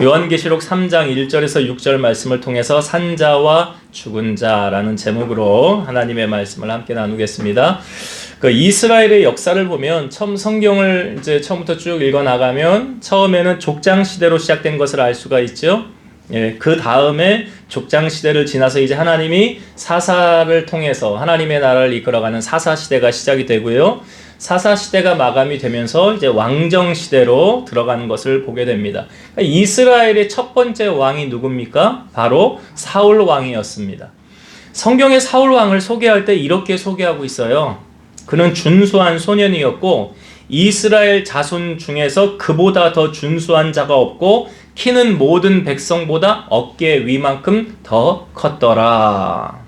요한계시록 3장 1절에서 6절 말씀을 통해서 산자와 죽은 자라는 제목으로 하나님의 말씀을 함께 나누겠습니다. 그 이스라엘의 역사를 보면 처음 성경을 이제 처음부터 쭉 읽어 나가면 처음에는 족장 시대로 시작된 것을 알 수가 있죠. 예, 그 다음에 족장 시대를 지나서 이제 하나님이 사사를 통해서 하나님의 나라를 이끌어가는 사사 시대가 시작이 되고요. 사사 시대가 마감이 되면서 이제 왕정 시대로 들어가는 것을 보게 됩니다. 그러니까 이스라엘의 첫 번째 왕이 누굽니까? 바로 사울 왕이었습니다. 성경의 사울 왕을 소개할 때 이렇게 소개하고 있어요. 그는 준수한 소년이었고 이스라엘 자손 중에서 그보다 더 준수한 자가 없고 키는 모든 백성보다 어깨 위만큼 더 컸더라.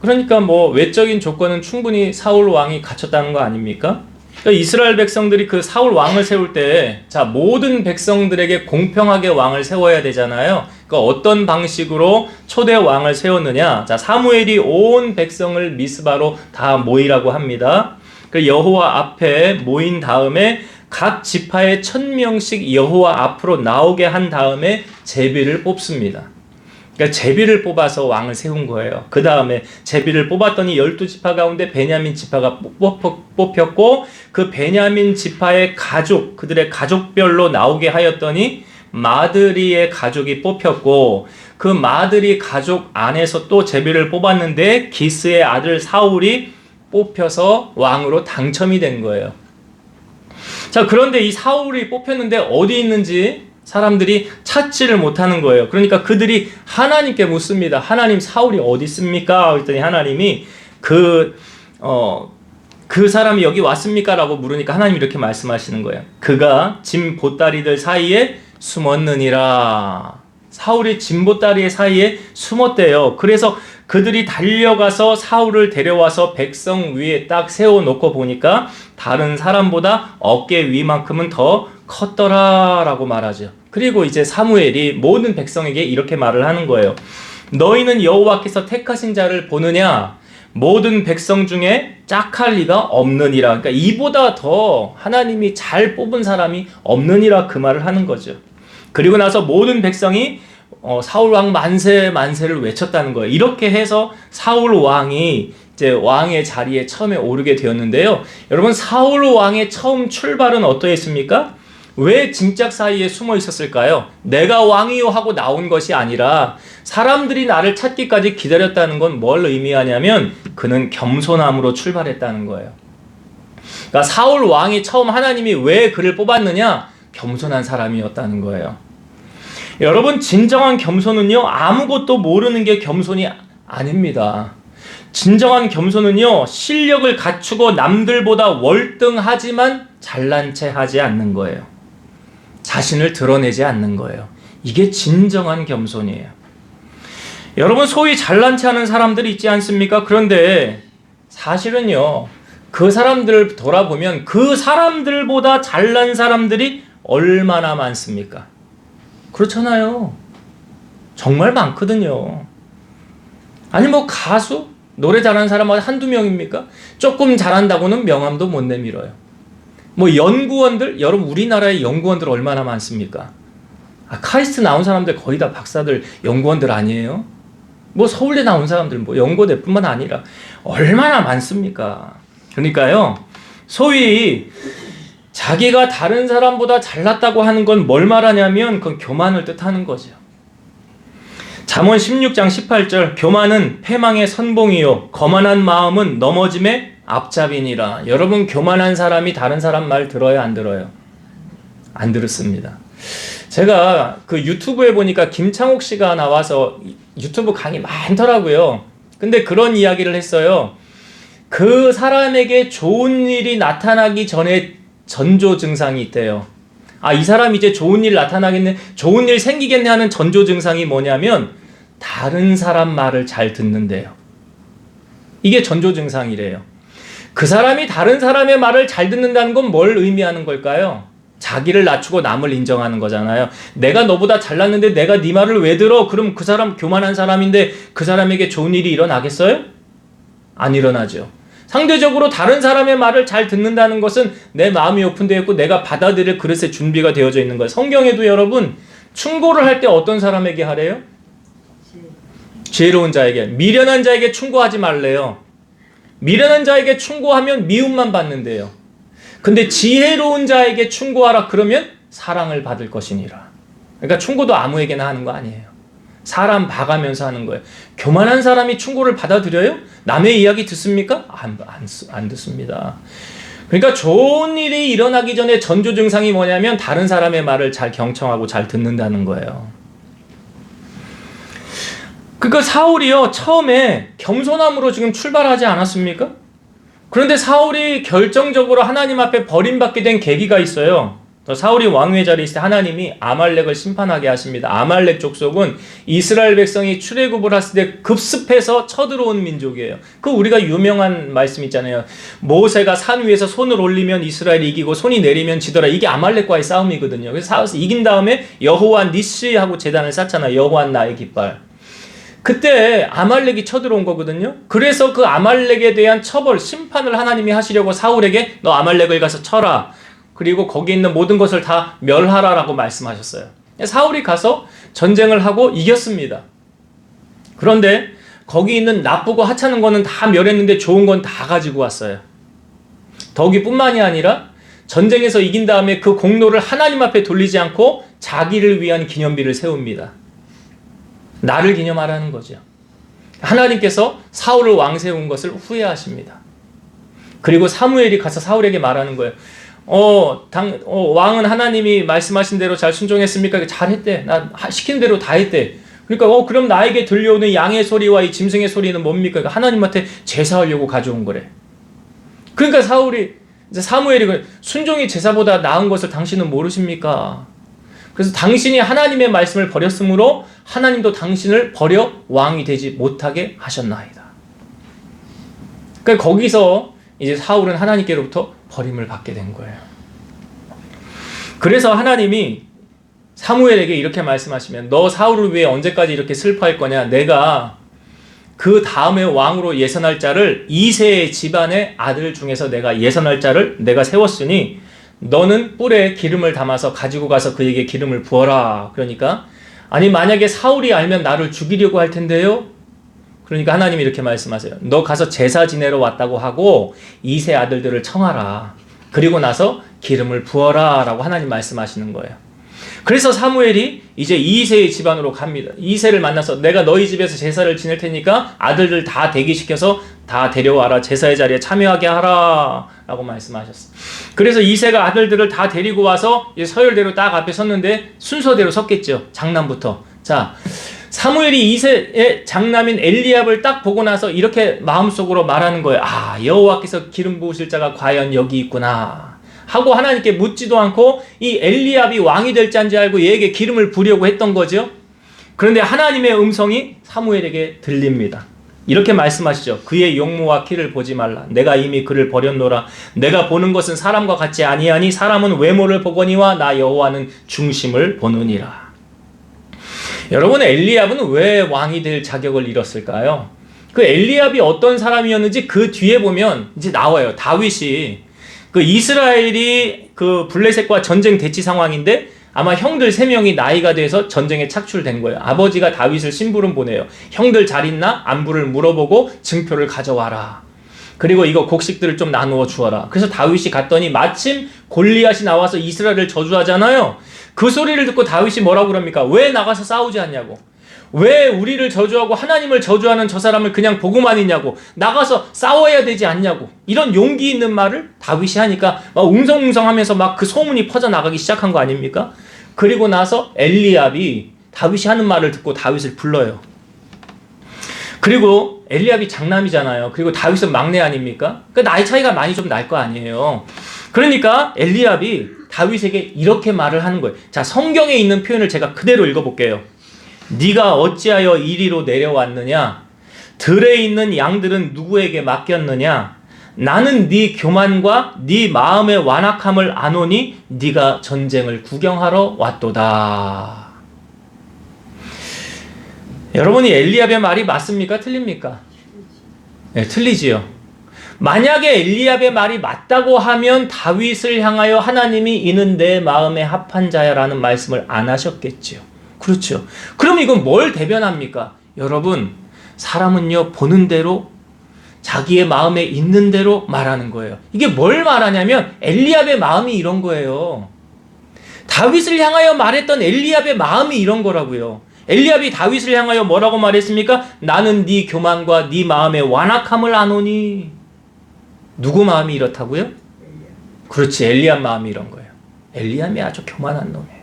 그러니까 뭐 외적인 조건은 충분히 사울 왕이 갖췄다는 거 아닙니까? 그러니까 이스라엘 백성들이 그 사울 왕을 세울 때, 자, 모든 백성들에게 공평하게 왕을 세워야 되잖아요. 그러니까 어떤 방식으로 초대 왕을 세웠느냐? 자, 사무엘이 온 백성을 미스바로 다 모이라고 합니다. 그 여호와 앞에 모인 다음에 각 지파에 1000명씩 여호와 앞으로 나오게 한 다음에 제비를 뽑습니다. 그러니까 제비를 뽑아서 왕을 세운 거예요. 그 다음에 제비를 뽑았더니 12지파 가운데 베냐민 지파가 뽑혔고 그 베냐민 지파의 가족, 그들의 가족별로 나오게 하였더니 마드리의 가족이 뽑혔고 그 마드리 가족 안에서 또 제비를 뽑았는데 기스의 아들 사울이 뽑혀서 왕으로 당첨이 된 거예요. 자, 그런데 이 사울이 뽑혔는데 어디 있는지 사람들이 찾지를 못하는 거예요. 그러니까 그들이 하나님께 묻습니다. 하나님, 사울이 어디 있습니까? 그랬더니 하나님이 그 사람이 여기 왔습니까? 라고 물으니까 하나님이 이렇게 말씀하시는 거예요. 그가 짐 보따리들 사이에 숨었느니라. 사울이 짐 보따리 사이에 숨었대요. 그래서 그들이 달려가서 사울을 데려와서 백성 위에 딱 세워놓고 보니까 다른 사람보다 어깨 위만큼은 더 컸더라 라고 말하죠. 그리고 이제 사무엘이 모든 백성에게 이렇게 말을 하는 거예요. 너희는 여호와께서 택하신 자를 보느냐? 모든 백성 중에 짝할 리가 없느니라. 그러니까 이보다 더 하나님이 잘 뽑은 사람이 없느니라 그 말을 하는 거죠. 그리고 나서 모든 백성이 사울 왕 만세 만세를 외쳤다는 거예요. 이렇게 해서 사울 왕이 이제 왕의 자리에 처음에 오르게 되었는데요. 여러분, 사울 왕의 처음 출발은 어떠했습니까? 왜 짐짝 사이에 숨어 있었을까요? 내가 왕이요 하고 나온 것이 아니라 사람들이 나를 찾기까지 기다렸다는 건 뭘 의미하냐면 그는 겸손함으로 출발했다는 거예요. 그러니까 사울 왕이 처음 하나님이 왜 그를 뽑았느냐? 겸손한 사람이었다는 거예요. 여러분, 진정한 겸손은요, 아무것도 모르는 게 겸손이 아닙니다. 진정한 겸손은요, 실력을 갖추고 남들보다 월등하지만 잘난 체 하지 않는 거예요. 자신을 드러내지 않는 거예요. 이게 진정한 겸손이에요. 여러분, 소위 잘난 체 하는 사람들이 있지 않습니까? 그런데 사실은요, 그 사람들을 돌아보면 그 사람들보다 잘난 사람들이 얼마나 많습니까? 그렇잖아요. 정말 많거든요. 아니 뭐 가수? 노래 잘하는 사람은 한두 명입니까? 조금 잘한다고는 명함도 못 내밀어요. 뭐 연구원들? 여러분, 우리나라의 연구원들 얼마나 많습니까? 카이스트 나온 사람들 거의 다 박사들, 연구원들 아니에요? 뭐 서울대 나온 사람들, 뭐 연고대뿐만 아니라 얼마나 많습니까? 그러니까요, 소위 자기가 다른 사람보다 잘났다고 하는 건 뭘 말하냐면 그건 교만을 뜻하는 거죠. 잠언 16장 18절, 교만은 패망의 선봉이요 거만한 마음은 넘어짐의 앞잡이니라. 여러분, 교만한 사람이 다른 사람 말 들어요, 안 들어요? 안 들었습니다. 제가 그 유튜브에 보니까 김창옥 씨가 나와서 유튜브 강의 많더라고요. 근데 그런 이야기를 했어요. 그 사람에게 좋은 일이 나타나기 전에 전조 증상이 있대요. 아, 이 사람이 이제 좋은 일 나타나겠네, 좋은 일 생기겠네 하는 전조 증상이 뭐냐면 다른 사람 말을 잘 듣는데요. 이게 전조 증상이래요. 그 사람이 다른 사람의 말을 잘 듣는다는 건 뭘 의미하는 걸까요? 자기를 낮추고 남을 인정하는 거잖아요. 내가 너보다 잘났는데 내가 네 말을 왜 들어? 그럼 그 사람 교만한 사람인데 그 사람에게 좋은 일이 일어나겠어요? 안 일어나죠. 상대적으로 다른 사람의 말을 잘 듣는다는 것은 내 마음이 오픈되어 있고 내가 받아들일 그릇의 준비가 되어져 있는 거예요. 성경에도 여러분 충고를 할 때 어떤 사람에게 하래요? 지혜로운 자에게. 미련한 자에게 충고하지 말래요. 미련한 자에게 충고하면 미움만 받는데요. 근데 지혜로운 자에게 충고하라 그러면 사랑을 받을 것이니라. 그러니까 충고도 아무에게나 하는 거 아니에요. 사람 봐가면서 하는 거예요. 교만한 사람이 충고를 받아들여요? 남의 이야기 듣습니까? 안 듣습니다. 그러니까 좋은 일이 일어나기 전에 전조 증상이 뭐냐면 다른 사람의 말을 잘 경청하고 잘 듣는다는 거예요. 그러니까 사울이요 처음에 겸손함으로 지금 출발하지 않았습니까? 그런데 사울이 결정적으로 하나님 앞에 버림받게 된 계기가 있어요. 사울이 왕위의 자리에 있을 때 하나님이 아말렉을 심판하게 하십니다. 아말렉 족속은 이스라엘 백성이 출애굽을 했을 때 급습해서 쳐들어온 민족이에요. 그 우리가 유명한 말씀 있잖아요. 모세가 산 위에서 손을 올리면 이스라엘이 이기고 손이 내리면 지더라. 이게 아말렉과의 싸움이거든요. 그래서 이긴 다음에 여호와 니시 하고 제단을 쌓잖아요. 여호와 나의 깃발. 그때 아말렉이 쳐들어온 거거든요. 그래서 그 아말렉에 대한 처벌, 심판을 하나님이 하시려고 사울에게 너 아말렉을 가서 쳐라. 그리고 거기 있는 모든 것을 다 멸하라라고 말씀하셨어요. 사울이 가서 전쟁을 하고 이겼습니다. 그런데 거기 있는 나쁘고 하찮은 거는 다 멸했는데 좋은 건 다 가지고 왔어요. 거기뿐만이 아니라 전쟁에서 이긴 다음에 그 공로를 하나님 앞에 돌리지 않고 자기를 위한 기념비를 세웁니다. 나를 기념하라는 거죠. 하나님께서 사울을 왕 세운 것을 후회하십니다. 그리고 사무엘이 가서 사울에게 말하는 거예요. 왕은 하나님이 말씀하신 대로 잘 순종했습니까? 잘했대. 나 시키는 대로 다 했대. 그러니까 그럼 나에게 들려오는 양의 소리와 이 짐승의 소리는 뭡니까? 하나님한테 제사하려고 가져온 거래. 그러니까 사무엘이 순종이 제사보다 나은 것을 당신은 모르십니까? 그래서 당신이 하나님의 말씀을 버렸으므로 하나님도 당신을 버려 왕이 되지 못하게 하셨나이다. 그러니까 거기서 이제 사울은 하나님께로부터 버림을 받게 된 거예요. 그래서 하나님이 사무엘에게 이렇게 말씀하시면 너 사울을 위해 언제까지 이렇게 슬퍼할 거냐? 내가 그 다음에 왕으로 예선할 자를 이새의 집안의 아들 중에서 내가 예선할 자를 내가 세웠으니 너는 뿔에 기름을 담아서 가지고 가서 그에게 기름을 부어라. 그러니까 아니 만약에 사울이 알면 나를 죽이려고 할 텐데요. 그러니까 하나님이 이렇게 말씀하세요. 너 가서 제사 지내러 왔다고 하고 이세 아들들을 청하라. 그리고 나서 기름을 부어라 라고 하나님 말씀하시는 거예요. 그래서 사무엘이 이제 이세의 집안으로 갑니다. 이세를 만나서 내가 너희 집에서 제사를 지낼 테니까 아들들 다 대기시켜서 다 데려와라. 제사의 자리에 참여하게 하라 라고 말씀하셨어요. 그래서 이세가 아들들을 다 데리고 와서 이제 서열대로 딱 앞에 섰는데 순서대로 섰겠죠. 장남부터. 자, 사무엘이 이세의 장남인 엘리압을 딱 보고 나서 이렇게 마음속으로 말하는 거예요. 아, 여호와께서 기름 부으실 자가 과연 여기 있구나 하고 하나님께 묻지도 않고 이 엘리압이 왕이 될 자인지 알고 얘에게 기름을 부으려고 했던 거죠. 그런데 하나님의 음성이 사무엘에게 들립니다. 이렇게 말씀하시죠. 그의 용모와 키를 보지 말라. 내가 이미 그를 버렸노라. 내가 보는 것은 사람과 같지 아니하니 사람은 외모를 보거니와 나 여호와는 중심을 보느니라. 여러분, 엘리압은 왜 왕이 될 자격을 잃었을까요? 그 엘리압이 어떤 사람이었는지 그 뒤에 보면 이제 나와요. 다윗이 그 이스라엘이 그 블레셋과 전쟁 대치 상황인데 아마 형들 3명이 나이가 돼서 전쟁에 착출된 거예요. 아버지가 다윗을 심부름 보내요. 형들 잘 있나? 안부를 물어보고 증표를 가져와라. 그리고 이거 곡식들을 좀 나누어 주어라. 그래서 다윗이 갔더니 마침 골리앗이 나와서 이스라엘을 저주하잖아요. 그 소리를 듣고 다윗이 뭐라고 그럽니까? 왜 나가서 싸우지 않냐고. 왜 우리를 저주하고 하나님을 저주하는 저 사람을 그냥 보고만 있냐고. 나가서 싸워야 되지 않냐고. 이런 용기 있는 말을 다윗이 하니까 막 웅성웅성하면서 막 그 소문이 퍼져나가기 시작한 거 아닙니까? 그리고 나서 엘리압이 다윗이 하는 말을 듣고 다윗을 불러요. 그리고 엘리압이 장남이잖아요. 그리고 다윗은 막내 아닙니까? 그 나이 차이가 많이 좀 날 거 아니에요. 그러니까 엘리압이 다윗에게 이렇게 말을 하는 거예요. 자, 성경에 있는 표현을 제가 그대로 읽어볼게요. 네가 어찌하여 이리로 내려왔느냐? 들에 있는 양들은 누구에게 맡겼느냐? 나는 네 교만과 네 마음의 완악함을 아노니 네가 전쟁을 구경하러 왔도다. 여러분이 엘리압의 말이 맞습니까? 틀립니까? 네, 틀리지요. 만약에 엘리압의 말이 맞다고 하면 다윗을 향하여 하나님이 이는 내 마음에 합한 자야라는 말씀을 안 하셨겠지요. 그렇죠. 그럼 이건 뭘 대변합니까? 여러분, 사람은요, 보는 대로 자기의 마음에 있는 대로 말하는 거예요. 이게 뭘 말하냐면 엘리압의 마음이 이런 거예요. 다윗을 향하여 말했던 엘리압의 마음이 이런 거라고요. 엘리압이 다윗을 향하여 뭐라고 말했습니까? 나는 네 교만과 네 마음의 완악함을 아노니. 누구 마음이 이렇다고요? 그렇지, 엘리압 마음이 이런 거예요. 엘리압이 아주 교만한 놈이에요.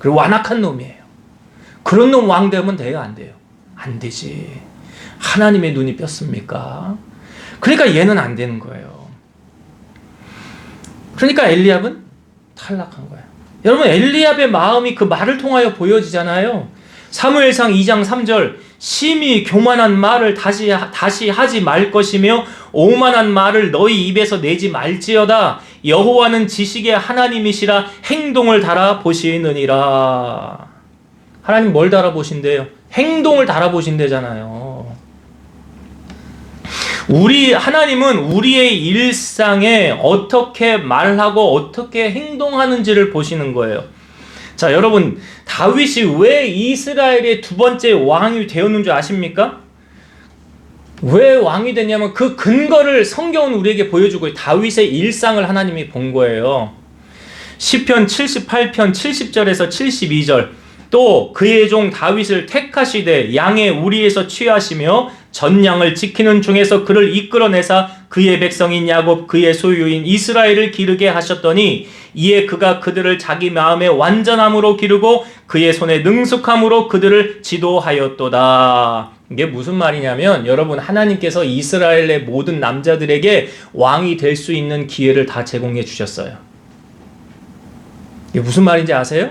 그리고 완악한 놈이에요. 그런 놈 왕 되면 돼요, 안 돼요? 안 되지. 하나님의 눈이 뼈습니까? 그러니까 얘는 안 되는 거예요. 그러니까 엘리압은 탈락한 거예요. 여러분, 엘리압의 마음이 그 말을 통하여 보여지잖아요. 사무엘상 2장 3절, 심히 교만한 말을 다시 하지 말 것이며 오만한 말을 너희 입에서 내지 말지어다. 여호와는 지식의 하나님이시라 행동을 달아보시느니라. 하나님 뭘 달아보신대요? 행동을 달아보신대잖아요. 하나님은 우리의 일상에 어떻게 말하고 어떻게 행동하는지를 보시는 거예요. 자, 여러분, 다윗이 왜 이스라엘의 두 번째 왕이 되었는 줄 아십니까? 왜 왕이 됐냐면 그 근거를 성경은 우리에게 보여주고 다윗의 일상을 하나님이 본 거예요. 시편 78편 70절에서 72절, 또 그의 종 다윗을 택하시되 양의 우리에서 취하시며 전양을 지키는 중에서 그를 이끌어내사 그의 백성인 야곱 그의 소유인 이스라엘을 기르게 하셨더니 이에 그가 그들을 자기 마음의 완전함으로 기르고 그의 손에 능숙함으로 그들을 지도하였도다. 이게 무슨 말이냐면 여러분, 하나님께서 이스라엘의 모든 남자들에게 왕이 될 수 있는 기회를 다 제공해 주셨어요. 이게 무슨 말인지 아세요?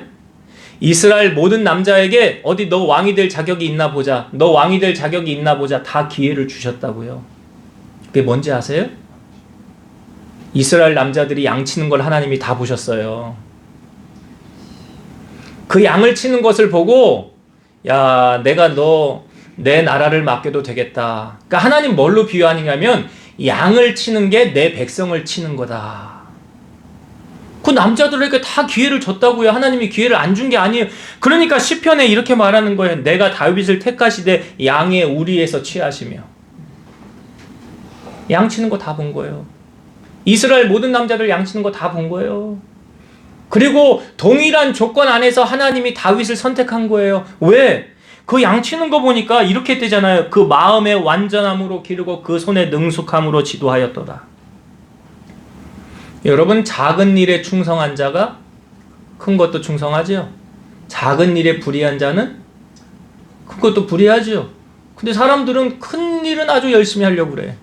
이스라엘 모든 남자에게 어디 너 왕이 될 자격이 있나 보자, 너 왕이 될 자격이 있나 보자, 다 기회를 주셨다고요. 그게 뭔지 아세요? 이스라엘 남자들이 양 치는 걸 하나님이 다 보셨어요. 그 양을 치는 것을 보고 야, 내가 너 내 나라를 맡겨도 되겠다. 그러니까 하나님 뭘로 비유하느냐면 양을 치는 게 내 백성을 치는 거다. 그 남자들에게 다 기회를 줬다고요. 하나님이 기회를 안 준 게 아니에요. 그러니까 시편에 이렇게 말하는 거예요. 내가 다윗을 택하시되 양의 우리에서 취하시며. 양 치는 거 다 본 거예요. 이스라엘 모든 남자들 양 치는 거 다 본 거예요. 그리고 동일한 조건 안에서 하나님이 다윗을 선택한 거예요. 왜? 그 양 치는 거 보니까 이렇게 되잖아요. 그 마음의 완전함으로 기르고 그 손의 능숙함으로 지도하였도다. 여러분, 작은 일에 충성한 자가 큰 것도 충성하죠. 작은 일에 불의한 자는 큰 것도 불의하죠. 근데 사람들은 큰 일은 아주 열심히 하려고 그래.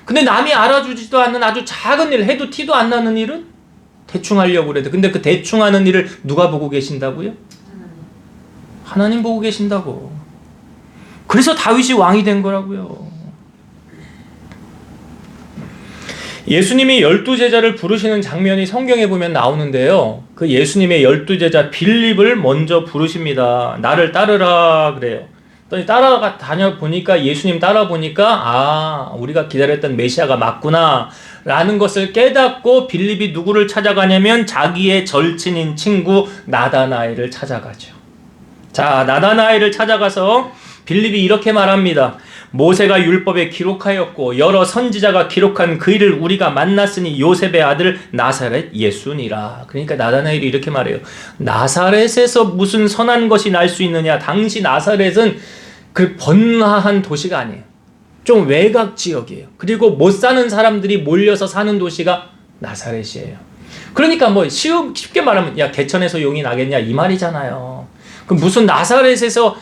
근데 남이 알아주지도 않는 아주 작은 일, 해도 티도 안 나는 일은 대충 하려고 그래. 근데 그 대충 하는 일을 누가 보고 계신다고요? 하나님 보고 계신다고. 그래서 다윗이 왕이 된 거라고요. 예수님이 12제자를 부르시는 장면이 성경에 보면 나오는데요. 그 예수님의 12제자 빌립을 먼저 부르십니다. 나를 따르라 그래요. 다녀 보니까 예수님 따라 보니까 우리가 기다렸던 메시아가 맞구나 라는 것을 깨닫고 빌립이 누구를 찾아가냐면 자기의 절친인 친구 나다나엘을 찾아가죠. 자, 나다나엘을 찾아가서 빌립이 이렇게 말합니다. 모세가 율법에 기록하였고 여러 선지자가 기록한 그 일을 우리가 만났으니 요셉의 아들 나사렛 예수니라. 그러니까 나다나엘이 이렇게 말해요. 나사렛에서 무슨 선한 것이 날 수 있느냐. 당시 나사렛은 그 번화한 도시가 아니에요. 좀 외곽 지역이에요. 그리고 못 사는 사람들이 몰려서 사는 도시가 나사렛이에요. 그러니까 뭐 쉽게 말하면 야, 개천에서 용이 나겠냐 이 말이잖아요. 그 무슨 나사렛에서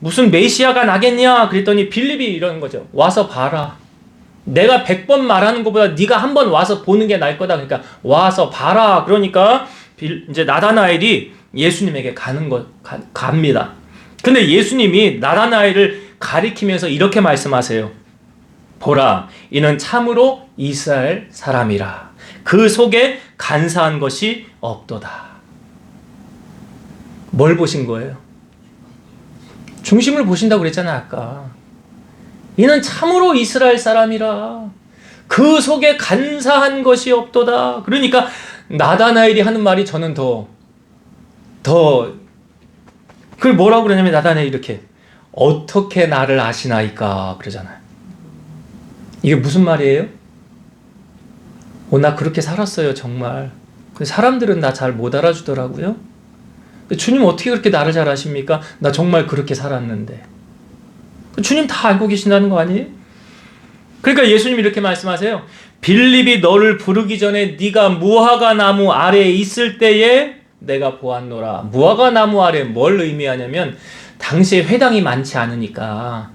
무슨 메시아가 나겠냐 그랬더니 빌립이 이런 거죠. 와서 봐라. 내가 100번 말하는 것보다 네가 한 번 와서 보는 게 나을 거다. 그러니까 와서 봐라. 그러니까 이제 나다나엘이 예수님에게 갑니다. 근데 예수님이 나다나엘을 가리키면서 이렇게 말씀하세요. 보라, 이는 참으로 이스라엘 사람이라. 그 속에 간사한 것이 없도다. 뭘 보신 거예요? 중심을 보신다고 그랬잖아요, 아까. 이는 참으로 이스라엘 사람이라. 그 속에 간사한 것이 없도다. 그러니까 나다나엘이 하는 말이 저는 더 그걸 뭐라고 그러냐면 나다나엘이 이렇게 어떻게 나를 아시나이까 그러잖아요. 이게 무슨 말이에요? 나 그렇게 살았어요 정말. 사람들은 나 잘 못 알아주더라고요. 주님 어떻게 그렇게 나를 잘 아십니까? 나 정말 그렇게 살았는데. 주님 다 알고 계신다는 거 아니에요? 그러니까 예수님이 이렇게 말씀하세요. 빌립이 너를 부르기 전에 네가 무화과 나무 아래에 있을 때에 내가 보았노라. 무화과 나무 아래 뭘 의미하냐면 당시에 회당이 많지 않으니까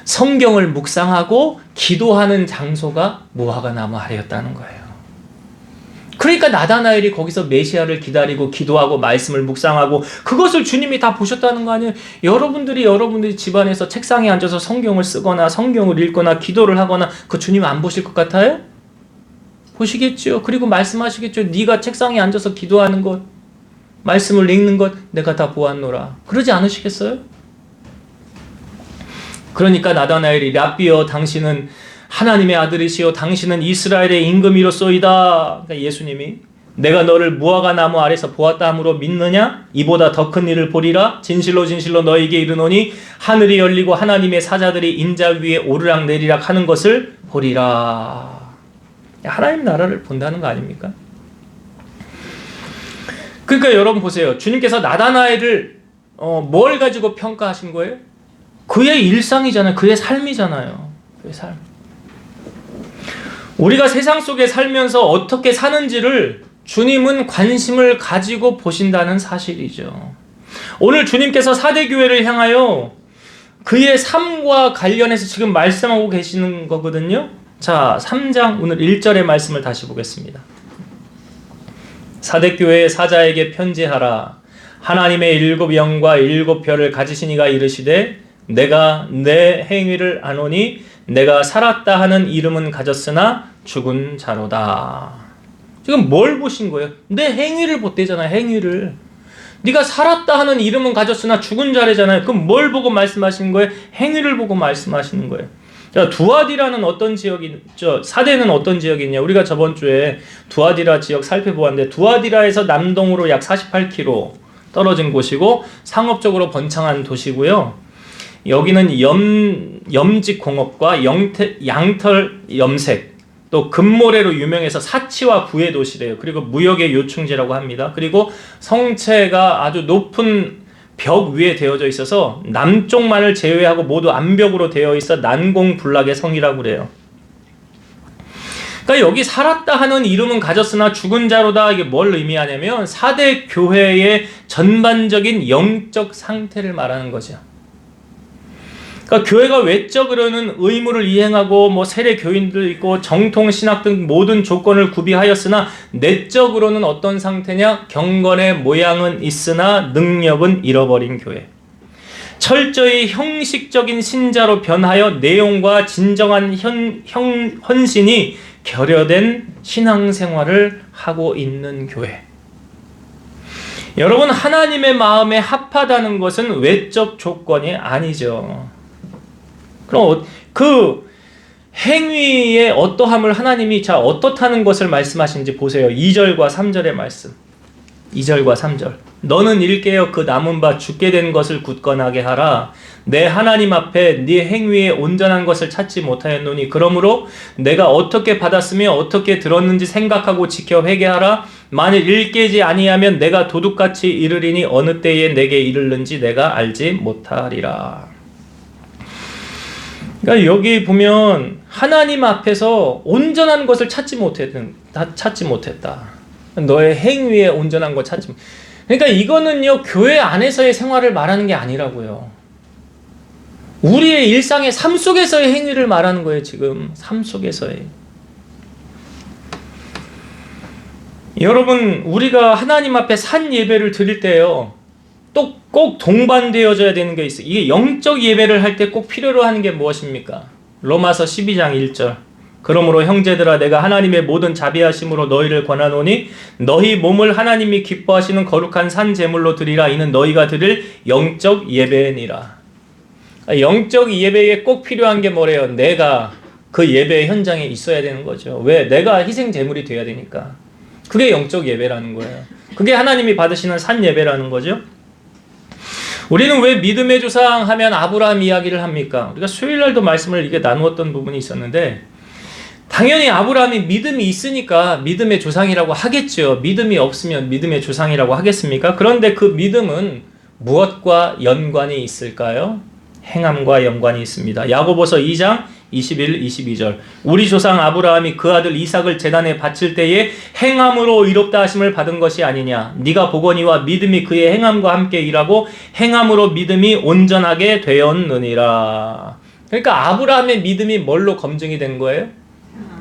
성경을 묵상하고 기도하는 장소가 무화과 나무 아래였다는 거예요. 그러니까 나다나엘이 거기서 메시아를 기다리고 기도하고 말씀을 묵상하고 그것을 주님이 다 보셨다는 거 아니에요? 여러분들이 집안에서 책상에 앉아서 성경을 쓰거나 성경을 읽거나 기도를 하거나 그 주님 안 보실 것 같아요? 보시겠죠. 그리고 말씀하시겠죠. 네가 책상에 앉아서 기도하는 것, 말씀을 읽는 것 내가 다 보았노라. 그러지 않으시겠어요? 그러니까 나다나엘이 랍비여 당신은 하나님의 아들이시여 당신은 이스라엘의 임금이로소이다. 그러니까 예수님이 내가 너를 무화과 나무 아래서 보았다 함으로 믿느냐? 이보다 더 큰 일을 보리라. 진실로 진실로 너에게 이르노니 하늘이 열리고 하나님의 사자들이 인자 위에 오르락 내리락 하는 것을 보리라. 하나님 나라를 본다는 거 아닙니까? 그러니까 여러분 보세요. 주님께서 나다나엘을 뭘 가지고 평가하신 거예요? 그의 일상이잖아요. 그의 삶이잖아요. 그의 삶. 우리가 세상 속에 살면서 어떻게 사는지를 주님은 관심을 가지고 보신다는 사실이죠. 오늘 주님께서 사대교회를 향하여 그의 삶과 관련해서 지금 말씀하고 계시는 거거든요. 자, 3장 오늘 1절의 말씀을 다시 보겠습니다. 사대교회의 사자에게 편지하라. 하나님의 7 영과 7 별을 가지신 이가 이르시되 내가 내 행위를 아노니 내가 살았다 하는 이름은 가졌으나 죽은 자로다. 지금 뭘 보신 거예요? 내 행위를 보대잖아요. 행위를. 네가 살았다 하는 이름은 가졌으나 죽은 자래잖아요. 그럼 뭘 보고 말씀하시는 거예요? 행위를 보고 말씀하시는 거예요. 자, 두아디라는 어떤 지역이 있죠? 사대는 어떤 지역이 있냐? 우리가 저번 주에 두아디라 지역 살펴보았는데 두아디라에서 남동으로 약 48km 떨어진 곳이고 상업적으로 번창한 도시고요. 여기는 염직공업과 양털 염색, 또 금모래로 유명해서 사치와 부의 도시래요. 그리고 무역의 요충지라고 합니다. 그리고 성체가 아주 높은 벽 위에 되어져 있어서 남쪽만을 제외하고 모두 암벽으로 되어 있어 난공불락의 성이라고 그래요. 그러니까 여기 살았다 하는 이름은 가졌으나 죽은 자로다. 이게 뭘 의미하냐면 사대 교회의 전반적인 영적 상태를 말하는 거죠. 그러니까 교회가 외적으로는 의무를 이행하고 뭐 세례 교인도 있고 정통 신학 등 모든 조건을 구비하였으나 내적으로는 어떤 상태냐? 경건의 모양은 있으나 능력은 잃어버린 교회. 철저히 형식적인 신자로 변하여 내용과 진정한 헌신이 결여된 신앙생활을 하고 있는 교회. 여러분, 하나님의 마음에 합하다는 것은 외적 조건이 아니죠. 그럼 그 행위의 어떠함을 하나님이 자 어떻다는 것을 말씀하시는지 보세요. 2절과 3절의 말씀. 2절과 3절. 너는 일깨어 그 남은 바 죽게 된 것을 굳건하게 하라. 내 하나님 앞에 네 행위에 온전한 것을 찾지 못하였노니 그러므로 내가 어떻게 받았으며 어떻게 들었는지 생각하고 지켜 회개하라. 만일 일깨지 아니하면 내가 도둑같이 이르리니 어느 때에 내게 이르는지 내가 알지 못하리라. 그러니까 여기 보면 하나님 앞에서 온전한 것을 찾지 못했다. 너의 행위에 온전한 것 찾지 못. 그러니까 이거는요 교회 안에서의 생활을 말하는 게 아니라고요. 우리의 일상의 삶 속에서의 행위를 말하는 거예요. 지금 삶 속에서의. 여러분, 우리가 하나님 앞에 산 예배를 드릴 때요 또 꼭 동반되어져야 되는 게 있어요. 이게 영적 예배를 할 때 꼭 필요로 하는 게 무엇입니까? 로마서 12장 1절. 그러므로 형제들아 내가 하나님의 모든 자비하심으로 너희를 권하노니 너희 몸을 하나님이 기뻐하시는 거룩한 산 제물로 드리라. 이는 너희가 드릴 영적 예배니라. 영적 예배에 꼭 필요한 게 뭐래요? 내가 그 예배 현장에 있어야 되는 거죠. 왜? 내가 희생 제물이 돼야 되니까. 그게 영적 예배라는 거예요. 그게 하나님이 받으시는 산 예배라는 거죠. 우리는 왜 믿음의 조상 하면 아브라함 이야기를 합니까? 우리가 수요일날도 말씀을 이게 나누었던 부분이 있었는데, 당연히 아브라함이 믿음이 있으니까 믿음의 조상이라고 하겠죠. 믿음이 없으면 믿음의 조상이라고 하겠습니까? 그런데 그 믿음은 무엇과 연관이 있을까요? 행함과 연관이 있습니다. 야고보서 2장 21, 22절. 우리 조상 아브라함이 그 아들 이삭을 제단에 바칠 때에 행함으로 의롭다 하심을 받은 것이 아니냐. 네가 보거니와 믿음이 그의 행함과 함께 일하고 행함으로 믿음이 온전하게 되었느니라. 그러니까 아브라함의 믿음이 뭘로 검증이 된 거예요?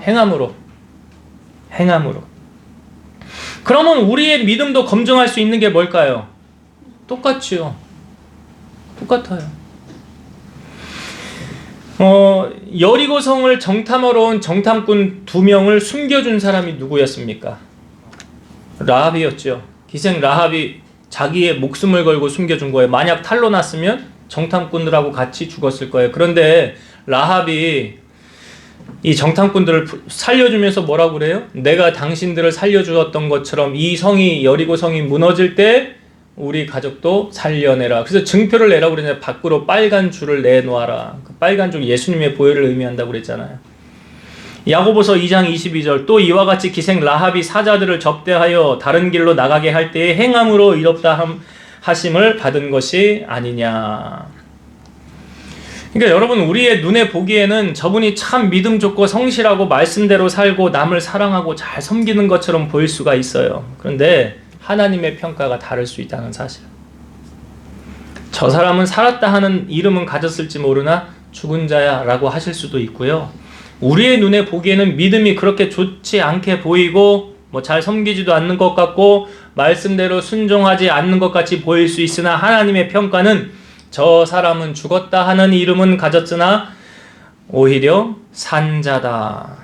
행함으로. 행함으로. 그러면 우리의 믿음도 검증할 수 있는 게 뭘까요? 똑같죠. 똑같아요. 여리고성을 정탐하러 온 정탐꾼 2명을 숨겨준 사람이 누구였습니까? 라합이었죠. 기생 라합이 자기의 목숨을 걸고 숨겨준 거예요. 만약 탈로 났으면 정탐꾼들하고 같이 죽었을 거예요. 그런데 라합이 이 정탐꾼들을 살려주면서 뭐라고 그래요? 내가 당신들을 살려주었던 것처럼 이 성이, 여리고 성이 무너질 때 우리 가족도 살려내라. 그래서 증표를 내라고 그랬잖아요. 밖으로 빨간 줄을 내놓아라. 그 빨간 줄 예수님의 보혈을 의미한다고 그랬잖아요. 야고보서 2장 22절. 또 이와 같이 기생 라합이 사자들을 접대하여 다른 길로 나가게 할 때에 행함으로 의롭다 하심을 받은 것이 아니냐. 그러니까 여러분, 우리의 눈에 보기에는 저분이 참 믿음 좋고 성실하고 말씀대로 살고 남을 사랑하고 잘 섬기는 것처럼 보일 수가 있어요. 그런데 하나님의 평가가 다를 수 있다는 사실. 저 사람은 살았다 하는 이름은 가졌을지 모르나 죽은 자야 라고 하실 수도 있고요. 우리의 눈에 보기에는 믿음이 그렇게 좋지 않게 보이고 뭐 잘 섬기지도 않는 것 같고 말씀대로 순종하지 않는 것 같이 보일 수 있으나 하나님의 평가는 저 사람은 죽었다 하는 이름은 가졌으나 오히려 산자다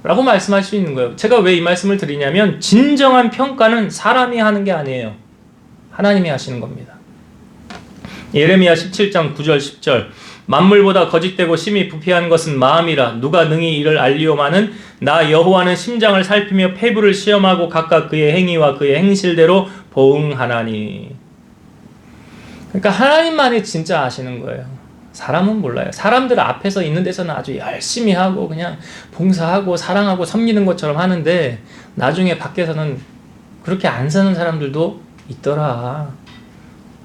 라고 말씀할 수 있는 거예요. 제가 왜 이 말씀을 드리냐면 진정한 평가는 사람이 하는 게 아니에요. 하나님이 하시는 겁니다. 예레미야 17장 9절 10절. 만물보다 거짓되고 심히 부패한 것은 마음이라. 누가 능히 이를 알리오마는 나 여호와는 심장을 살피며 폐부를 시험하고 각각 그의 행위와 그의 행실대로 보응하나니. 그러니까 하나님만이 진짜 아시는 거예요. 사람은 몰라요. 사람들 앞에서 있는 데서는 아주 열심히 하고 그냥 봉사하고 사랑하고 섬기는 것처럼 하는데 나중에 밖에서는 그렇게 안 사는 사람들도 있더라.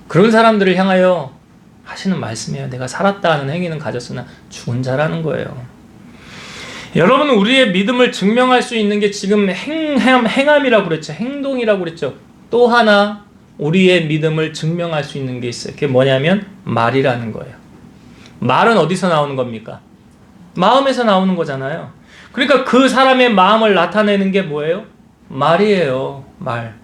그런 사람들을 향하여 하시는 말씀이에요. 내가 살았다 하는 행위는 가졌으나 죽은 자라는 거예요. 여러분, 우리의 믿음을 증명할 수 있는 게 지금 행함이라고 그랬죠. 행동이라고 그랬죠. 또 하나 우리의 믿음을 증명할 수 있는 게 있어요. 그게 뭐냐면 말이라는 거예요. 말은 어디서 나오는 겁니까? 마음에서 나오는 거잖아요. 그러니까 그 사람의 마음을 나타내는 게 뭐예요? 말이에요. 말.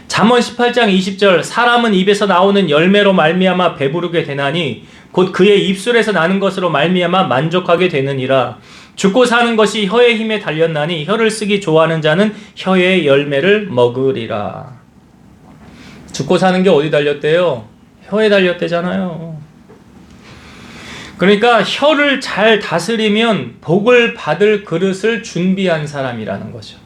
잠언 18장 20절. 사람은 입에서 나오는 열매로 말미암아 배부르게 되나니 곧 그의 입술에서 나는 것으로 말미암아 만족하게 되느니라. 죽고 사는 것이 혀의 힘에 달렸나니 혀를 쓰기 좋아하는 자는 혀의 열매를 먹으리라. 죽고 사는 게 어디 달렸대요? 혀에 달렸대잖아요. 그러니까 혀를 잘 다스리면 복을 받을 그릇을 준비한 사람이라는 거죠.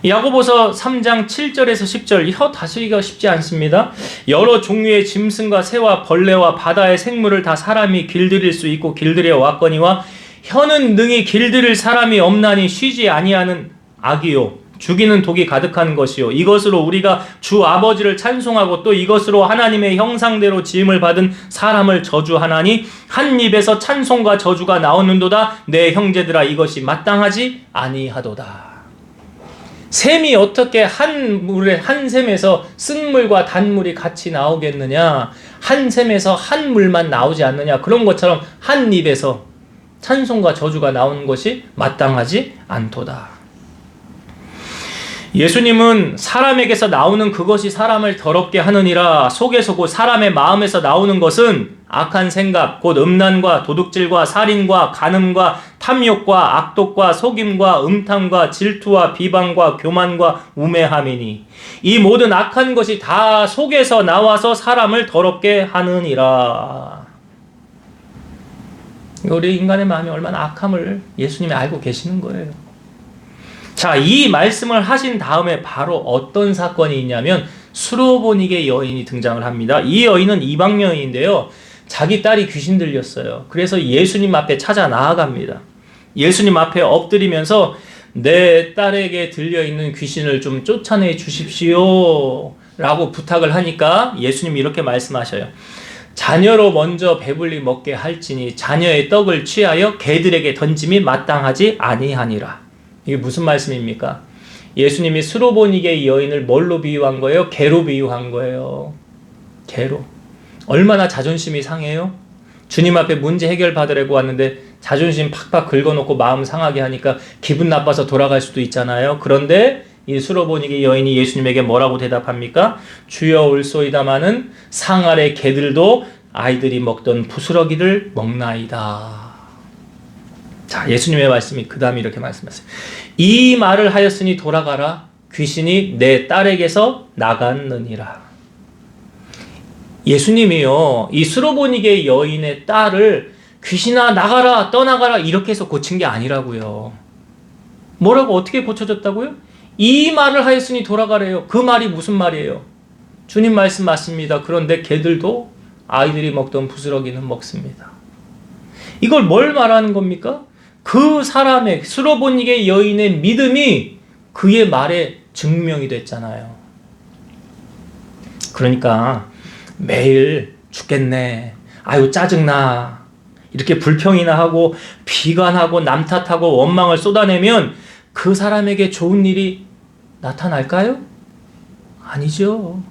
야고보서 3장 7절에서 10절. 혀 다스리기가 쉽지 않습니다. 여러 종류의 짐승과 새와 벌레와 바다의 생물을 다 사람이 길들일 수 있고 길들여 왔거니와 혀는 능히 길들일 사람이 없나니 쉬지 아니하는 악이요 죽이는 독이 가득한 것이요 이것으로 우리가 주 아버지를 찬송하고 또 이것으로 하나님의 형상대로 지음을 받은 사람을 저주하나니 한 입에서 찬송과 저주가 나오는도다. 내 형제들아 이것이 마땅하지 아니하도다. 샘이 어떻게 한 샘에서 쓴물과 단물이 같이 나오겠느냐? 한 샘에서 한 물만 나오지 않느냐? 그런 것처럼 한 입에서 찬송과 저주가 나오는 것이 마땅하지 않도다. 예수님은 사람에게서 나오는 그것이 사람을 더럽게 하느니라. 속에서 곧 사람의 마음에서 나오는 것은 악한 생각, 곧 음란과 도둑질과 살인과 간음과 탐욕과 악독과 속임과 음탕과 질투와 비방과 교만과 우매함이니 이 모든 악한 것이 다 속에서 나와서 사람을 더럽게 하느니라. 우리 인간의 마음이 얼마나 악함을 예수님이 알고 계시는 거예요. 자, 이 말씀을 하신 다음에 바로 어떤 사건이 있냐면 수로보니게 여인이 등장을 합니다. 이 여인은 이방 여인인데요. 자기 딸이 귀신 들렸어요. 그래서 예수님 앞에 찾아 나아갑니다. 예수님 앞에 엎드리면서 내 딸에게 들려있는 귀신을 좀 쫓아내 주십시오 라고 부탁을 하니까 예수님이 이렇게 말씀하셔요. 자녀로 먼저 배불리 먹게 할지니 자녀의 떡을 취하여 개들에게 던짐이 마땅하지 아니하니라. 이게 무슨 말씀입니까? 예수님이 수로보니게 여인을 뭘로 비유한 거예요? 개로 비유한 거예요. 개로. 얼마나 자존심이 상해요? 주님 앞에 문제 해결 받으려고 왔는데 자존심 팍팍 긁어놓고 마음 상하게 하니까 기분 나빠서 돌아갈 수도 있잖아요. 그런데 이 수로보니게 여인이 예수님에게 뭐라고 대답합니까? 주여 올소이다마는 상 아래 개들도 아이들이 먹던 부스러기를 먹나이다. 자, 예수님의 말씀이 그 다음에 이렇게 말씀하세요. 이 말을 하였으니 돌아가라. 귀신이 내 딸에게서 나갔느니라. 예수님이요, 이 수로보니게 여인의 딸을 귀신아 나가라 떠나가라 이렇게 해서 고친 게 아니라고요. 뭐라고 어떻게 고쳐졌다고요? 이 말을 하였으니 돌아가래요. 그 말이 무슨 말이에요? 주님 말씀 맞습니다. 그런데 개들도 아이들이 먹던 부스러기는 먹습니다. 이걸 뭘 말하는 겁니까? 그 사람의 수로보니게 여인의 믿음이 그의 말에 증명이 됐잖아요. 그러니까 매일 죽겠네, 아유 짜증나, 이렇게 불평이나 하고 비관하고 남 탓하고 원망을 쏟아내면 그 사람에게 좋은 일이 나타날까요? 아니죠.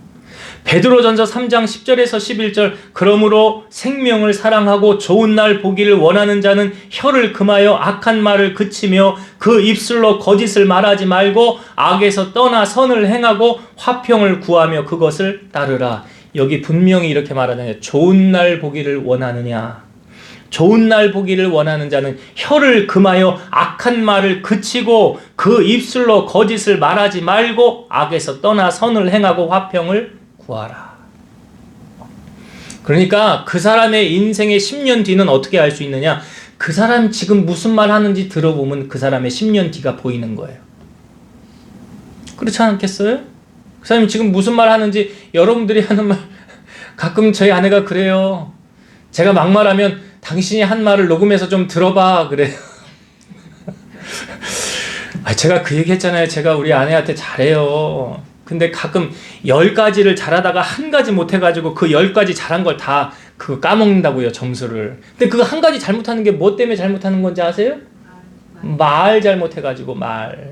베드로전서 3장 10절에서 11절 그러므로 생명을 사랑하고 좋은 날 보기를 원하는 자는 혀를 금하여 악한 말을 그치며 그 입술로 거짓을 말하지 말고 악에서 떠나 선을 행하고 화평을 구하며 그것을 따르라. 여기 분명히 이렇게 말하잖아요. 좋은 날 보기를 원하느냐. 좋은 날 보기를 원하는 자는 혀를 금하여 악한 말을 그치고 그 입술로 거짓을 말하지 말고 악에서 떠나 선을 행하고 화평을 구하라. 그러니까 그 사람의 인생의 10년 뒤는 어떻게 알 수 있느냐? 그 사람 지금 무슨 말 하는지 들어보면 그 사람의 10년 뒤가 보이는 거예요. 그렇지 않겠어요? 그 사람이 지금 무슨 말 하는지 여러분들이 하는 말, 가끔 저희 아내가 그래요. 제가 막말하면 당신이 한 말을 녹음해서 좀 들어봐 그래요. 제가 그 얘기 했잖아요. 제가 우리 아내한테 잘해요. 근데 가끔 10가지를 잘하다가 한 가지 못해가지고 그 10가지 잘한 걸 다 그 까먹는다고요, 점수를. 근데 그 한 가지 잘못하는 게 뭐 때문에 잘못하는 건지 아세요? 말 잘못해가지고 말.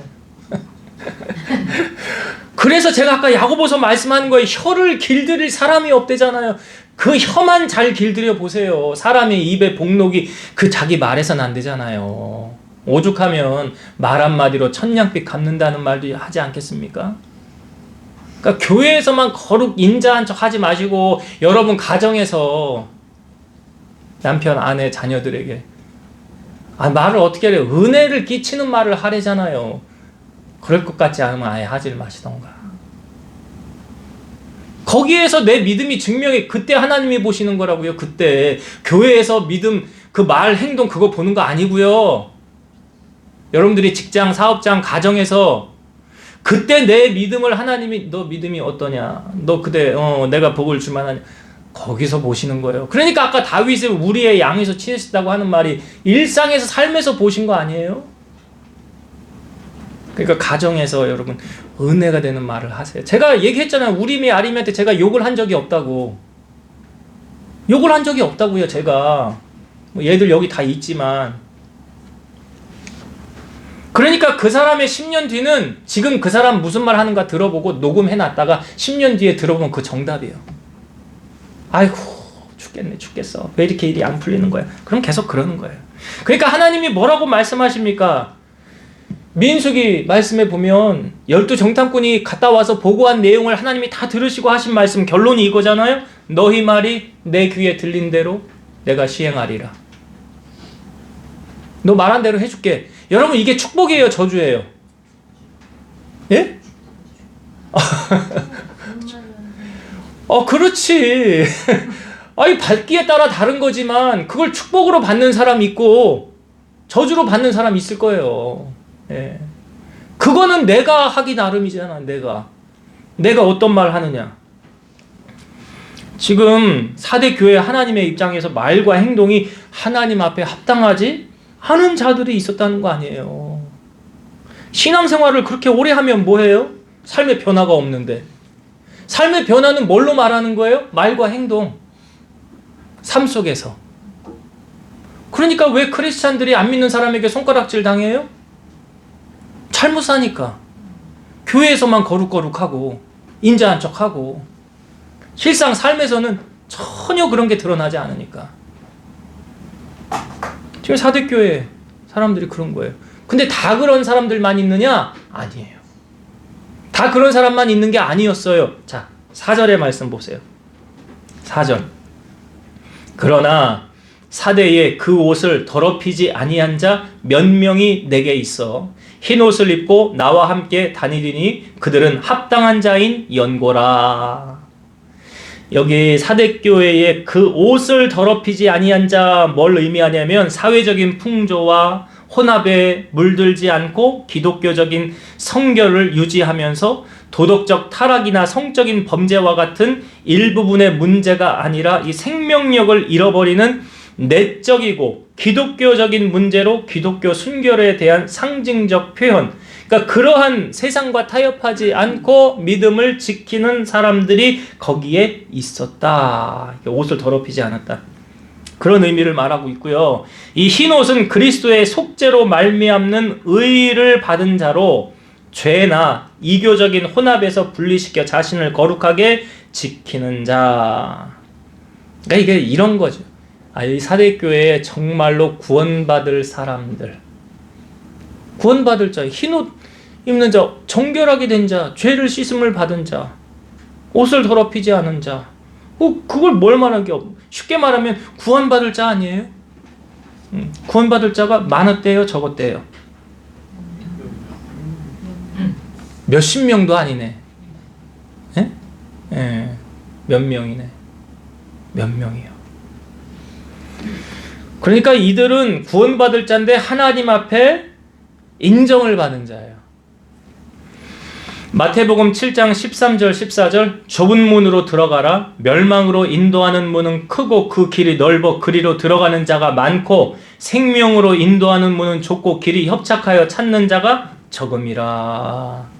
그래서 제가 아까 야고보서 말씀하는 거에 혀를 길들일 사람이 없대잖아요. 그 혀만 잘 길들여 보세요. 사람의 입의 복록이 그 자기 말에서는 안 되잖아요. 오죽하면 말 한마디로 천냥빚 갚는다는 말도 하지 않겠습니까? 그러니까 교회에서만 거룩 인자한 척 하지 마시고 여러분 가정에서 남편, 아내, 자녀들에게 말을 어떻게 해요? 은혜를 끼치는 말을 하래잖아요. 그럴 것 같지 않으면 아예 하질 마시던가. 거기에서 내 믿음이 증명해. 그때 하나님이 보시는 거라고요. 그때 교회에서 믿음, 그 말, 행동 그거 보는 거 아니고요. 여러분들이 직장, 사업장, 가정에서 그때 내 믿음을 하나님이 너 믿음이 어떠냐? 너 그때 내가 복을 줄 만하냐? 거기서 보시는 거예요. 그러니까 아까 다윗을 우리의 양에서 치셨다고 하는 말이 일상에서 삶에서 보신 거 아니에요? 그러니까 가정에서 여러분 은혜가 되는 말을 하세요. 제가 얘기했잖아요. 우리미 아림한테 제가 욕을 한 적이 없다고. 욕을 한 적이 없다고요. 제가 얘들 여기 다 있지만. 그러니까 그 사람의 10년 뒤는 지금 그 사람 무슨 말 하는가 들어보고 녹음해놨다가 10년 뒤에 들어보면 그 정답이에요. 아이고 죽겠네 죽겠어. 왜 이렇게 일이 안 풀리는 거야? 그럼 계속 그러는 거예요. 그러니까 하나님이 뭐라고 말씀하십니까? 민수기 말씀에 보면 12정탐꾼이 갔다 와서 보고한 내용을 하나님이 다 들으시고 하신 말씀 결론이 이거잖아요. 너희 말이 내 귀에 들린 대로 내가 시행하리라. 너 말한 대로 해줄게. 여러분 이게 축복이에요, 저주예요? 예? 그렇지. 아니, 받기에 따라 다른 거지만 그걸 축복으로 받는 사람 있고 저주로 받는 사람 있을 거예요. 예. 그거는 내가 하기 나름이잖아. 내가 어떤 말 하느냐. 지금 4대 교회 하나님의 입장에서 말과 행동이 하나님 앞에 합당하지 않은 자들이 있었다는 거 아니에요. 신앙생활을 그렇게 오래 하면 뭐해요? 삶의 변화가 없는데. 삶의 변화는 뭘로 말하는 거예요? 말과 행동. 삶 속에서. 그러니까 왜 크리스찬들이 안 믿는 사람에게 손가락질 당해요? 잘못 사니까. 교회에서만 거룩거룩하고 인자한 척하고 실상 삶에서는 전혀 그런 게 드러나지 않으니까. 지금 4대 교회 사람들이 그런 거예요. 근데 다 그런 사람들만 있느냐? 아니에요. 다 그런 사람만 있는 게 아니었어요. 자, 4절의 말씀 보세요. 4절. 그러나 사대에 그 옷을 더럽히지 아니한 자 몇 명이 내게 있어 흰 옷을 입고 나와 함께 다니리니 그들은 합당한 자인 연고라. 여기 사대교회의 그 옷을 더럽히지 아니한 자 뭘 의미하냐면 사회적인 풍조와 혼합에 물들지 않고 기독교적인 성결을 유지하면서 도덕적 타락이나 성적인 범죄와 같은 일부분의 문제가 아니라 이 생명력을 잃어버리는 내적이고 기독교적인 문제로 기독교 순결에 대한 상징적 표현. 그러니까 그러한 세상과 타협하지 않고 믿음을 지키는 사람들이 거기에 있었다. 옷을 더럽히지 않았다. 그런 의미를 말하고 있고요. 이 흰 옷은 그리스도의 속죄로 말미암는 의를 받은 자로 죄나 이교적인 혼합에서 분리시켜 자신을 거룩하게 지키는 자. 그러니까 이게 이런 거죠. 이 사대교회에 정말로 구원받을 사람들, 구원받을 자, 흰옷 입는 자, 정결하게 된 자, 죄를 씻음을 받은 자, 옷을 더럽히지 않은 자, 그걸 뭘 말하게 쉽게 말하면 구원받을 자 아니에요? 구원받을 자가 많았대요, 적었대요? 몇십 명도 아니네. 예? 예. 몇 명이네. 몇 명이요. 그러니까 이들은 구원받을 자인데 하나님 앞에 인정을 받은 자예요. 마태복음 7장 13절 14절 좁은 문으로 들어가라. 멸망으로 인도하는 문은 크고 그 길이 넓어 그리로 들어가는 자가 많고 생명으로 인도하는 문은 좁고 길이 협착하여 찾는 자가 적음이라.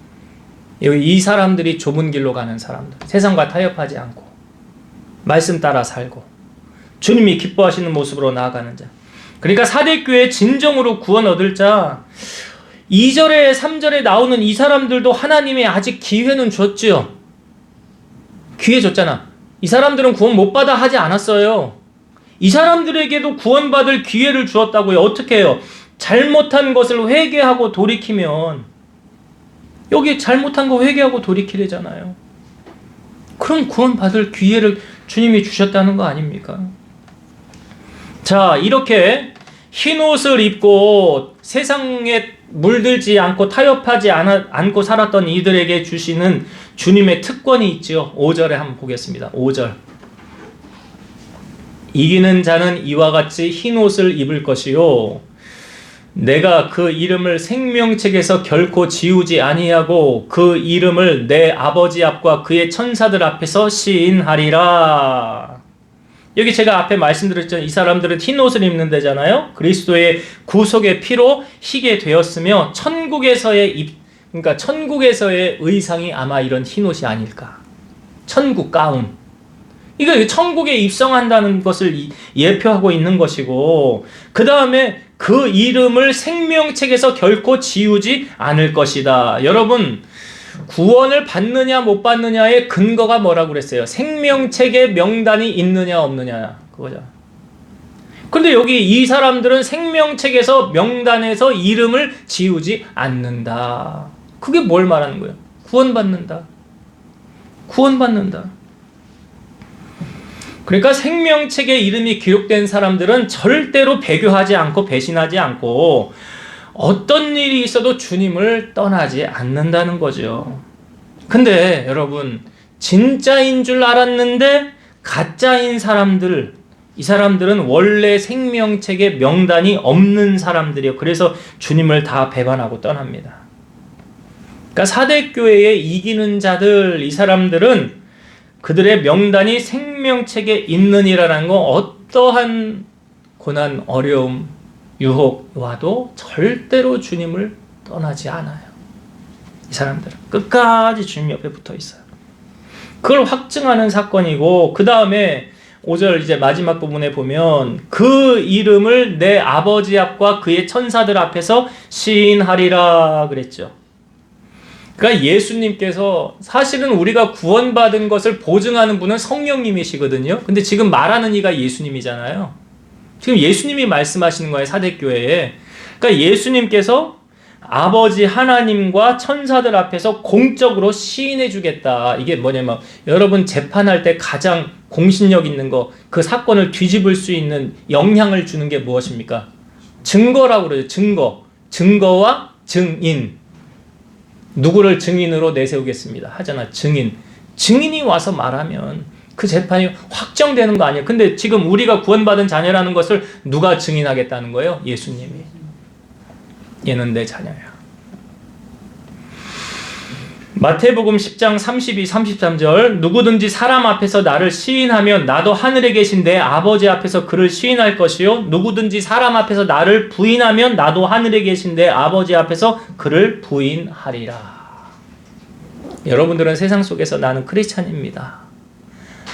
이 사람들이 좁은 길로 가는 사람들, 세상과 타협하지 않고 말씀 따라 살고 주님이 기뻐하시는 모습으로 나아가는 자. 그러니까 사대교회 진정으로 구원 얻을 자, 2절에 3절에 나오는 이 사람들도 하나님이 아직 기회는 줬지요. 기회 줬잖아. 이 사람들은 구원 못 받아 하지 않았어요. 이 사람들에게도 구원받을 기회를 주었다고요. 어떻게 해요? 잘못한 것을 회개하고 돌이키면, 여기 잘못한 거 회개하고 돌이키래잖아요. 그럼 구원받을 기회를 주님이 주셨다는 거 아닙니까? 자, 이렇게 흰 옷을 입고 세상에 물들지 않고 타협하지 않고 살았던 이들에게 주시는 주님의 특권이 있죠. 5절에 한번 보겠습니다. 5절. 이기는 자는 이와 같이 흰 옷을 입을 것이요 내가 그 이름을 생명책에서 결코 지우지 아니하고 그 이름을 내 아버지 앞과 그의 천사들 앞에서 시인하리라. 여기 제가 앞에 말씀드렸잖아요. 이 사람들은 흰 옷을 입는 데잖아요. 그리스도의 구속의 피로 희게 되었으며 그러니까 천국에서의 의상이 아마 이런 흰 옷이 아닐까. 천국 가운. 이거 천국에 입성한다는 것을 예표하고 있는 것이고, 그 다음에 그 이름을 생명책에서 결코 지우지 않을 것이다. 여러분, 구원을 받느냐 못 받느냐의 근거가 뭐라고 그랬어요? 생명책에 명단이 있느냐 없느냐 그거죠. 그런데 여기 이 사람들은 생명책에서 명단에서 이름을 지우지 않는다. 그게 뭘 말하는 거예요? 구원받는다. 구원받는다. 그러니까 생명책에 이름이 기록된 사람들은 절대로 배교하지 않고 배신하지 않고 어떤 일이 있어도 주님을 떠나지 않는다는 거죠. 근데 여러분, 진짜인 줄 알았는데 가짜인 사람들, 이 사람들은 원래 생명책에 명단이 없는 사람들이요. 그래서 주님을 다 배반하고 떠납니다. 그러니까 사대교회에 이기는 자들, 이 사람들은 그들의 명단이 생명책에 있느니라는 거, 어떠한 고난, 어려움, 유혹 와도 절대로 주님을 떠나지 않아요. 이 사람들은 끝까지 주님 옆에 붙어 있어요. 그걸 확증하는 사건이고, 그 다음에 5절 이제 마지막 부분에 보면 그 이름을 내 아버지 앞과 그의 천사들 앞에서 시인하리라 그랬죠. 그러니까 예수님께서, 사실은 우리가 구원받은 것을 보증하는 분은 성령님이시거든요. 근데 지금 말하는 이가 예수님이잖아요. 지금 예수님이 말씀하시는 거예요, 사대교회에. 그러니까 예수님께서 아버지 하나님과 천사들 앞에서 공적으로 시인해 주겠다. 이게 뭐냐면, 여러분 재판할 때 가장 공신력 있는 거, 그 사건을 뒤집을 수 있는 영향을 주는 게 무엇입니까? 증거라고 그러죠. 증거와 증인. 누구를 증인으로 내세우겠습니다 하잖아. 증인이 와서 말하면 그 재판이 확정되는 거 아니에요. 근데 지금 우리가 구원받은 자녀라는 것을 누가 증인하겠다는 거예요? 예수님이. 얘는 내 자녀야. 마태복음 10장 32, 33절, 누구든지 사람 앞에서 나를 시인하면 나도 하늘에 계신 내 아버지 앞에서 그를 시인할 것이요, 누구든지 사람 앞에서 나를 부인하면 나도 하늘에 계신 내 아버지 앞에서 그를 부인하리라. 여러분들은 세상 속에서 나는 크리스찬입니다,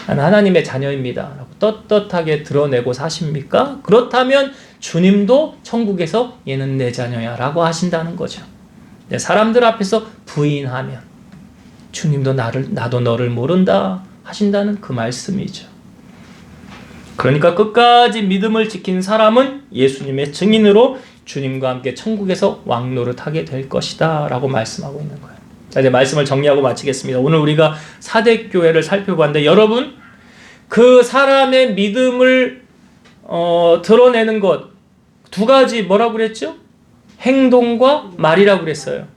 나는 하나님의 자녀입니다 라고 떳떳하게 드러내고 사십니까? 그렇다면 주님도 천국에서 얘는 내 자녀야 라고 하신다는 거죠. 사람들 앞에서 부인하면 주님도 나도 너를 모른다 하신다는 그 말씀이죠. 그러니까 끝까지 믿음을 지킨 사람은 예수님의 증인으로 주님과 함께 천국에서 왕노릇하게 될 것이다 라고 말씀하고 있는 거예요. 자, 이제 말씀을 정리하고 마치겠습니다. 오늘 우리가 사대교회를 살펴봤는데, 여러분, 그 사람의 믿음을 드러내는 것 두 가지, 뭐라고 그랬죠? 행동과 말이라고 그랬어요.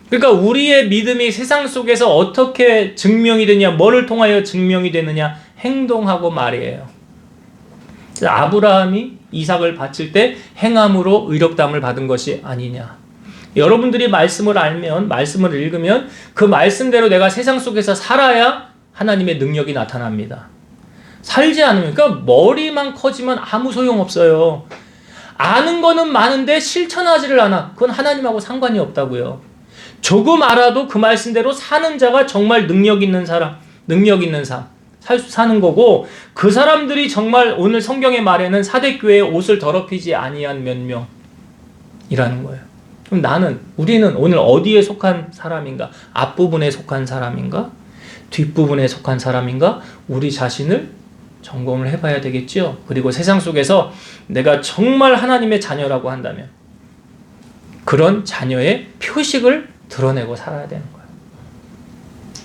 그러니까 우리의 믿음이 세상 속에서 어떻게 증명이 되냐, 뭐를 통하여 증명이 되느냐? 행동하고 말이에요. 아브라함이 이삭을 바칠 때 행함으로 의롭다함을 받은 것이 아니냐. 여러분들이 말씀을 알면, 말씀을 읽으면 그 말씀대로 내가 세상 속에서 살아야 하나님의 능력이 나타납니다. 살지 않으면, 그러니까 머리만 커지면 아무 소용없어요. 아는 거는 많은데 실천하지를 않아. 그건 하나님하고 상관이 없다고요. 조금 알아도 그 말씀대로 사는 자가 정말 능력 있는 사람, 능력 있는 삶 사는 거고, 그 사람들이 정말 오늘 성경의 말에는 사대교회의 옷을 더럽히지 아니한 몇 명이라는 거예요. 그럼 우리는 오늘 어디에 속한 사람인가? 앞부분에 속한 사람인가? 뒷부분에 속한 사람인가? 우리 자신을 점검을 해봐야 되겠죠. 그리고 세상 속에서 내가 정말 하나님의 자녀라고 한다면 그런 자녀의 표식을 드러내고 살아야 되는 거예요.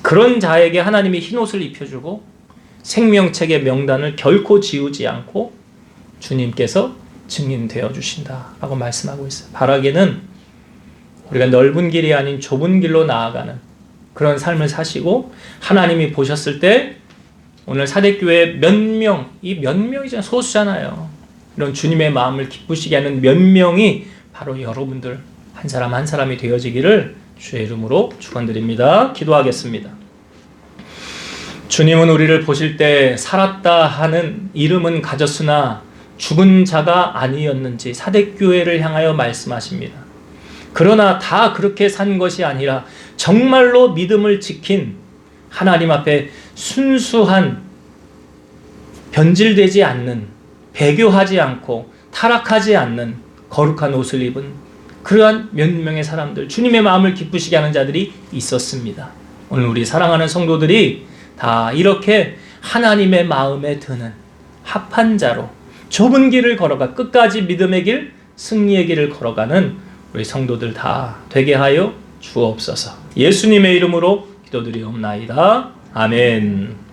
그런 자에게 하나님이 흰옷을 입혀주고 생명책의 명단을 결코 지우지 않고 주님께서 증인되어 주신다라고 말씀하고 있어요. 바라기는 우리가 넓은 길이 아닌 좁은 길로 나아가는 그런 삶을 사시고, 하나님이 보셨을 때 오늘 사대교회 몇 명, 이 몇 명이잖아요. 소수잖아요. 이런 주님의 마음을 기쁘시게 하는 몇 명이 바로 여러분들 한 사람 한 사람이 되어지기를 주의 이름으로 축원드립니다. 기도하겠습니다. 주님은 우리를 보실 때 살았다 하는 이름은 가졌으나 죽은 자가 아니었는지 사대교회를 향하여 말씀하십니다. 그러나 다 그렇게 산 것이 아니라 정말로 믿음을 지킨, 하나님 앞에 순수한, 변질되지 않는, 배교하지 않고 타락하지 않는 거룩한 옷을 입은 그러한 몇 명의 사람들, 주님의 마음을 기쁘시게 하는 자들이 있었습니다. 오늘 우리 사랑하는 성도들이 다 이렇게 하나님의 마음에 드는 합한 자로 좁은 길을 걸어가 끝까지 믿음의 길, 승리의 길을 걸어가는 우리 성도들 다 되게 하여 주옵소서. 예수님의 이름으로 기도드리옵나이다. 아멘.